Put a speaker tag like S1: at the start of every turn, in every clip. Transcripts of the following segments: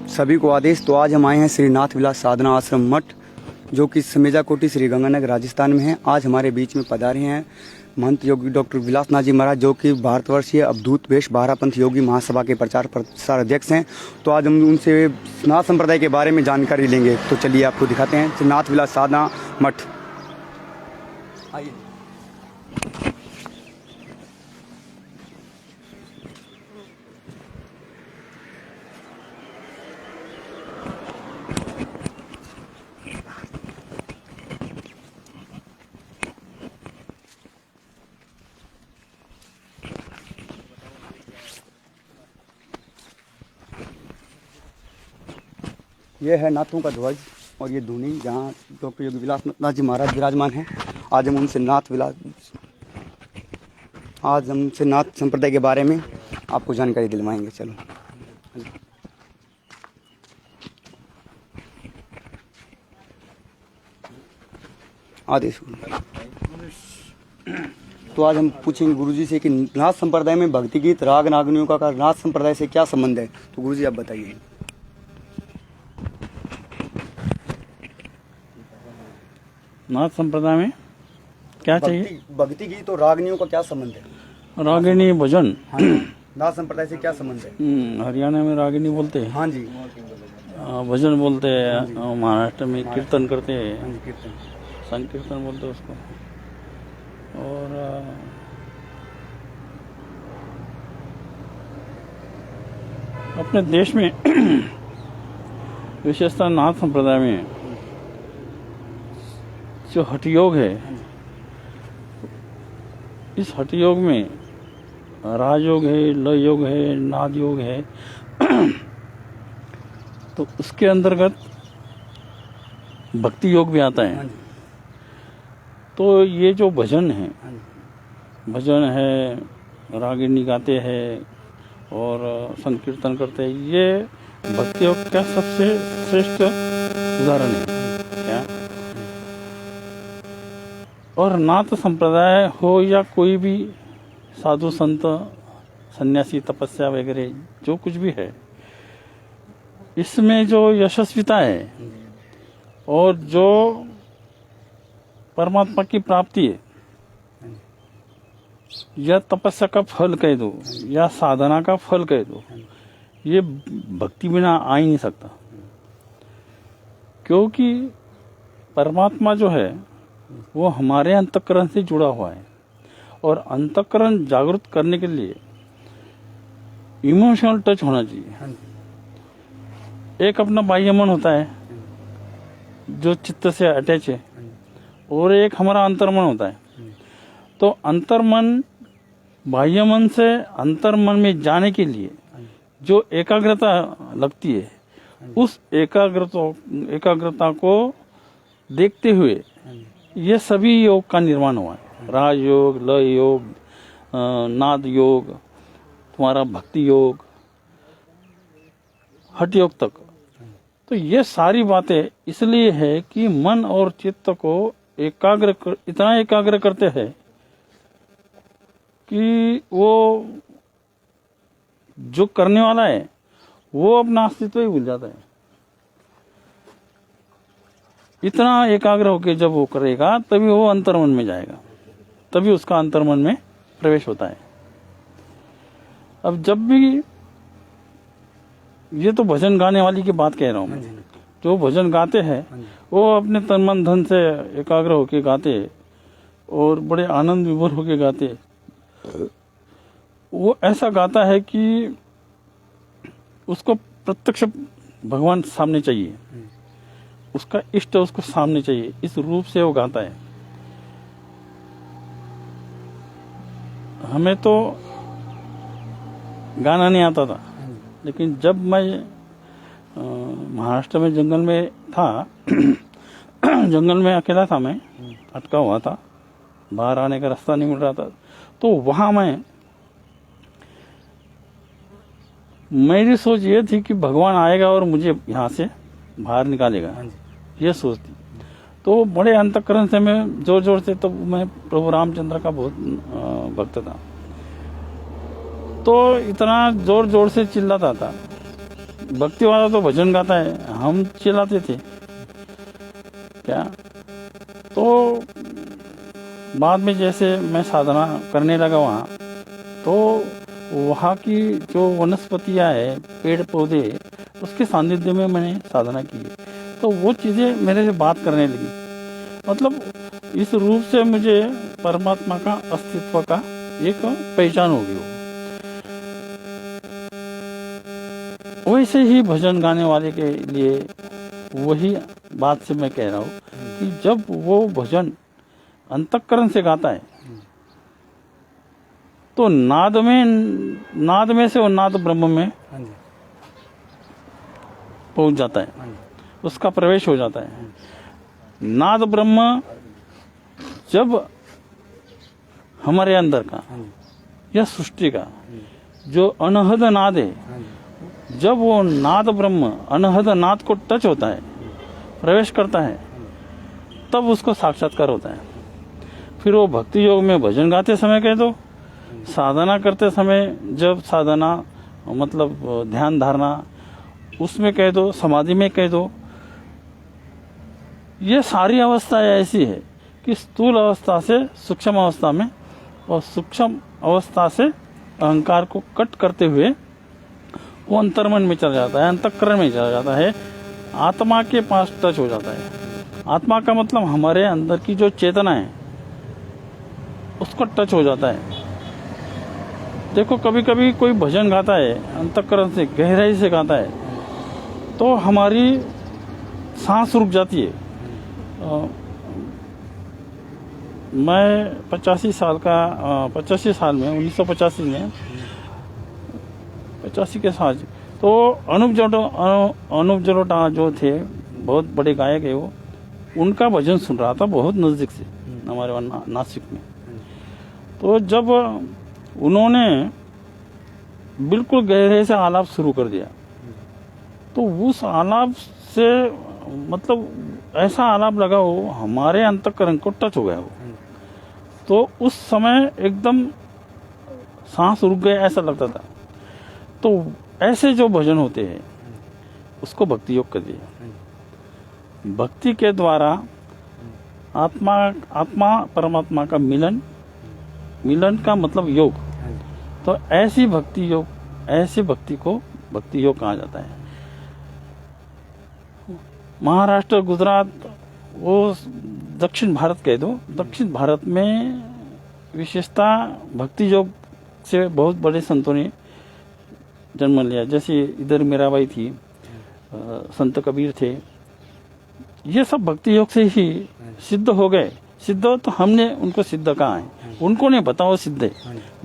S1: सभी को आदेश। तो आज हम आए हैं श्रीनाथ विलास साधना आश्रम मठ, जो कि समेजा कोटी श्री गंगानगर राजस्थान में है। आज हमारे बीच में पधारे हैं महंत योगी डॉक्टर विलास नाथ जी महाराज, जो कि भारतवर्षीय अवधूत वेश बारापंथ योगी महासभा के प्रचार प्रसार अध्यक्ष हैं। तो आज हम उनसे नाथ संप्रदाय के बारे में जानकारी लेंगे। तो चलिए आपको दिखाते हैं श्रीनाथ विलास साधना मठ। आइए। ये है नाथों का ध्वज और ये धुनी, जहाँ डॉक्टर योगी विलास नाथ जी महाराज विराजमान हैं। आज हम उनसे नाथ संप्रदाय के बारे में आपको जानकारी दिलवाएंगे। चलो आदेश। तो आज हम पूछेंगे गुरुजी से कि नाथ संप्रदाय में भक्ति गीत राग नागनियों का नाथ संप्रदाय से क्या संबंध है। तो गुरुजी आप बताइए।
S2: नाथ संप्रदाय में क्या चाहिए?
S1: भक्ति गीत और रागनियों का क्या संबंध है?
S2: रागिनी भजन।
S1: हाँ, नाथ संप्रदाय से क्या संबंध है?
S2: हरियाणा में रागिनी बोलते हैं।
S1: हाँ जी।
S2: भजन बोलते हैं। महाराष्ट्र में कीर्तन करते हैं।
S1: हाँ जी, कीर्तन,
S2: संकीर्तन बोलते हैं उसको। और अपने देश में विशेषतः नाथ संप्रदाय में जो हठ योग है, इस हठ योग में राजयोग है, लय योग है, नाद योग है। तो उसके अंतर्गत भक्ति योग भी आता है। तो ये जो भजन है, रागिनी गाते हैं और संकीर्तन करते हैं, ये भक्ति योग का सबसे श्रेष्ठ उदाहरण है। क्या? और नाथ संप्रदाय हो या कोई भी साधु संत सन्यासी तपस्या वगैरह जो कुछ भी है, इसमें जो यशस्विता है और जो परमात्मा की प्राप्ति है, या तपस्या का फल कह दो या साधना का फल कह दो, ये भक्ति बिना आ ही नहीं सकता। क्योंकि परमात्मा जो है वो हमारे अंतःकरण से जुड़ा हुआ है, और अंतःकरण जागृत करने के लिए इमोशनल टच होना चाहिए। एक अपना बाह्य मन होता है जो चित्त से अटैच है, और एक हमारा अंतर्मन होता है। तो अंतर्मन बाह्य मन से अंतर्मन में जाने के लिए जो एकाग्रता लगती है, उस एकाग्रता को देखते हुए ये सभी योग का निर्माण हुआ है। राजयोग, लय योग, नाद योग, तुम्हारा भक्ति योग, हठ योग तक। तो ये सारी बातें इसलिए है कि मन और चित्त को इतना एकाग्र करते हैं कि वो जो करने वाला है वो अपना अस्तित्व ही भूल जाता है। इतना एकाग्र होकर जब वो करेगा तभी वो अंतर्मन में जाएगा, तभी उसका अंतर्मन में प्रवेश होता है। अब जब भी, ये तो भजन गाने वाली की बात कह रहा हूँ मैं, जो भजन गाते हैं वो अपने तन मन धन से एकाग्र होकर गाते और बड़े आनंद विभोर होकर गाते। वो ऐसा गाता है कि उसको प्रत्यक्ष भगवान सामने चाहिए, उसका इष्ट उसको सामने चाहिए, इस रूप से वो गाता है। हमें तो गाना नहीं आता था, लेकिन जब मैं महाराष्ट्र में जंगल में था जंगल में अकेला था, मैं अटका हुआ था, बाहर आने का रास्ता नहीं मिल रहा था। तो वहां मेरी सोच ये थी कि भगवान आएगा और मुझे यहाँ से बाहर निकालेगा, ये सोच थी। तो बड़े अंतःकरण से मैं जोर जोर से, तो मैं प्रभु रामचंद्र का बहुत भक्त था, तो इतना जोर जोर से चिल्लाता था भक्ति वाला तो भजन गाता है, हम चिल्लाते थे क्या। तो बाद में जैसे मैं साधना करने लगा वहाँ, तो वहाँ की जो वनस्पतियाँ है, पेड़ पौधे, उसके सानिध्य में मैंने साधना की, तो वो चीज़ें मेरे से बात करने लगी। मतलब इस रूप से मुझे परमात्मा का अस्तित्व का एक पहचान होगी। वो वैसे ही भजन गाने वाले के लिए वही बात से मैं कह रहा हूँ कि जब वो भजन अंतःकरण से गाता है तो नाद में से वो नाद ब्रह्म में
S1: हाँ जी,
S2: पहुंच जाता है,
S1: हाँ जी,
S2: उसका प्रवेश हो जाता है। नाद ब्रह्म जब हमारे अंदर का
S1: हाँ जी,
S2: या सृष्टि का जो अनहद नाद है,
S1: हाँ जी,
S2: जब वो नाद ब्रह्म अनहद नाद को टच होता है, प्रवेश करता है, तब उसको साक्षात्कार होता है। फिर वो भक्ति योग में भजन गाते समय कह दो, साधना करते समय जब साधना मतलब ध्यान धारणा उसमें कह दो, समाधि में कह दो, ये सारी अवस्थाएं ऐसी है कि स्थूल अवस्था से सूक्ष्म अवस्था में और सूक्ष्म अवस्था से अहंकार को कट करते हुए वो अंतर्मन में चला जाता है, अंतःकरण में चला जाता है, आत्मा के पास टच हो जाता है। आत्मा का मतलब हमारे अंदर की जो चेतना है उसको टच हो जाता है। देखो कभी कभी कोई भजन गाता है अंतःकरण से, गहराई से गाता है, तो हमारी सांस रुक जाती है। मैं 85 साल में 1985 में 85 के साथ, तो अनूप जलोटा जो थे, बहुत बड़े गायक है वो, उनका भजन सुन रहा था बहुत नज़दीक से हमारे वहाँ नासिक में। तो जब उन्होंने बिल्कुल गहरे से आलाप शुरू कर दिया, तो उस आलाप से मतलब ऐसा आलाप लगा वो हमारे अंतःकरण को टच हो गया वो। तो उस समय एकदम सांस रुक गए ऐसा लगता था। तो ऐसे जो भजन होते हैं उसको भक्ति योग कर दिया। भक्ति के द्वारा आत्मा परमात्मा का मिलन का मतलब योग। तो ऐसी भक्ति योग, ऐसी भक्ति को भक्ति योग कहा जाता है। महाराष्ट्र, गुजरात, वो दक्षिण भारत कह दो, दक्षिण भारत में विशेषता भक्ति योग से बहुत बड़े संतों ने जन्म लिया। जैसे इधर मीराबाई थी, संत कबीर थे, ये सब भक्ति योग से ही सिद्ध हो गए। सिद्ध तो हमने उनको सिद्ध कहा है, उनको नहीं पता वो सिद्ध है,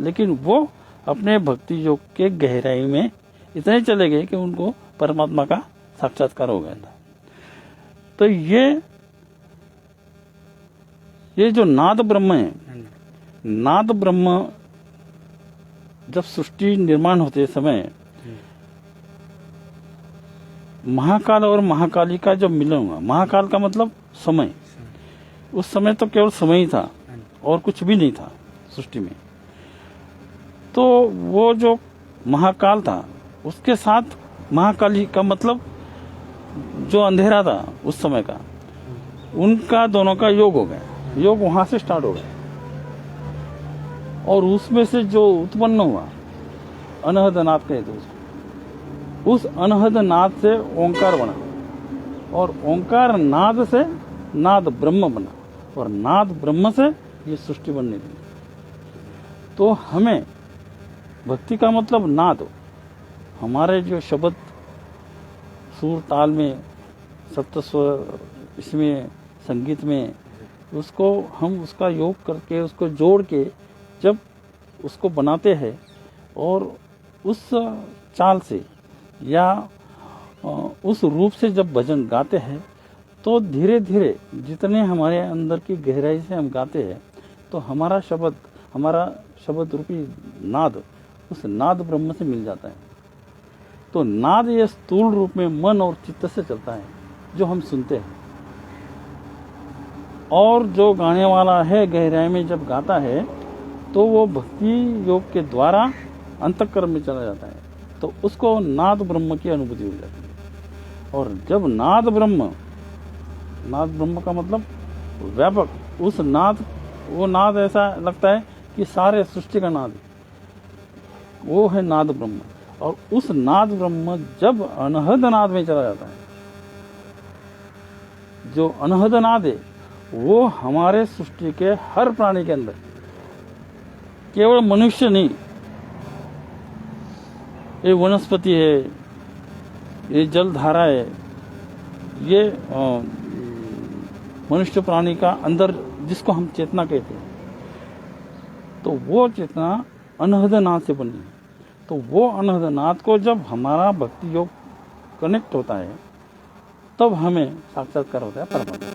S2: लेकिन वो अपने भक्ति योग के गहराई में इतने चले गए कि उनको परमात्मा का साक्षात्कार हो गया था। तो ये जो नाद ब्रह्म है, नाद ब्रह्म जब सृष्टि निर्माण होते समय महाकाल और महाकाली का जब मिलन हुआ, महाकाल का मतलब समय, उस समय तो केवल समय ही था और कुछ भी नहीं था सृष्टि में। तो वो जो महाकाल था उसके साथ महाकाली का मतलब जो अंधेरा था उस समय का, उनका दोनों का योग हो गया। योग वहां से स्टार्ट हो गया और उसमें से जो उत्पन्न हुआ अनहद नाद कहते उसको, उस अनहद नाद से ओंकार बना और ओंकार नाद से नाद ब्रह्म बना और नाद ब्रह्म से ये सृष्टि बनने लगी। तो हमें भक्ति का मतलब नाद, हमारे जो शब्द सुर ताल में, सप्तस्वर, इसमें संगीत में, उसको हम उसका योग करके उसको जोड़ के जब उसको बनाते हैं और उस चाल से या उस रूप से जब भजन गाते हैं, तो धीरे धीरे जितने हमारे अंदर की गहराई से हम गाते हैं, तो हमारा शब्द रूपी नाद उस नाद ब्रह्म से मिल जाता है। तो नाद ये स्थूल रूप में मन और चित्त से चलता है जो हम सुनते हैं, और जो गाने वाला है गहराई में जब गाता है तो वो भक्ति योग के द्वारा अंतःकरण में चला जाता है। तो उसको नाद ब्रह्म की अनुभूति हो जाती है। और जब नाद ब्रह्म का मतलब व्यापक, उस नाद, वो नाद ऐसा लगता है कि सारे सृष्टि का नाद, वो है नाद ब्रह्म। और उस नाद ब्रह्म जब अनहद नाद में चला जाता है, जो अनहद नाद है वो हमारे सृष्टि के हर प्राणी के अंदर, केवल मनुष्य नहीं, ये वनस्पति है, ये जलधारा है, ये मनुष्य प्राणी का अंदर जिसको हम चेतना कहते हैं, तो वो चेतना अनहद नाद से बनी है। तो वो अनहद नाद को जब हमारा भक्ति योग कनेक्ट होता है, तब हमें साक्षात्कार होता है परमात्मा।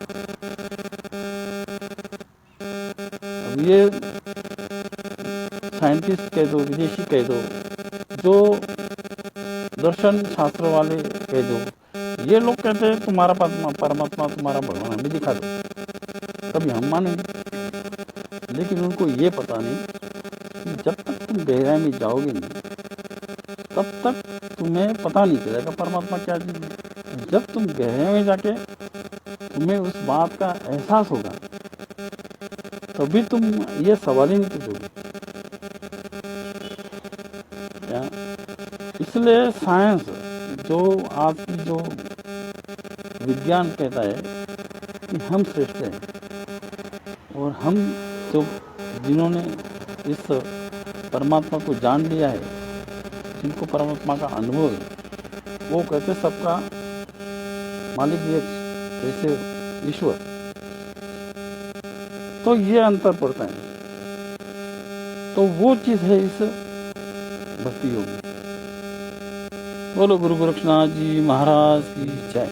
S2: अब ये साइंटिस्ट कह दो, विदेशी कह दो, जो दर्शन शास्त्र वाले कह दो, ये लोग कहते हैं तुम्हारा परमात्मा, तुम्हारा भगवान हमें दिखा दो, तभी हम मानेंगे। लेकिन उनको ये पता नहीं कि जब तक तुम गहराई में जाओगे नहीं, तब तक तुम्हें पता नहीं चलेगा परमात्मा क्या चीज है। जब तुम गहराई में जाके तुम्हें उस बात का एहसास होगा, तभी तुम ये सवाल ही नहीं पूछोगे। क्या? इसलिए साइंस, जो आज की जो विज्ञान कहता है कि हम श्रेष्ठ हैं, और हम जो जिन्होंने इस परमात्मा को जान लिया है, जिनको परमात्मा का अनुभव है, वो कहते सबका मालिक भी जैसे ईश्वर। तो ये अंतर पड़ता है। तो वो चीज है इस भक्ति योग में। बोलो गुरु गोरक्षनाथ जी महाराज की जय।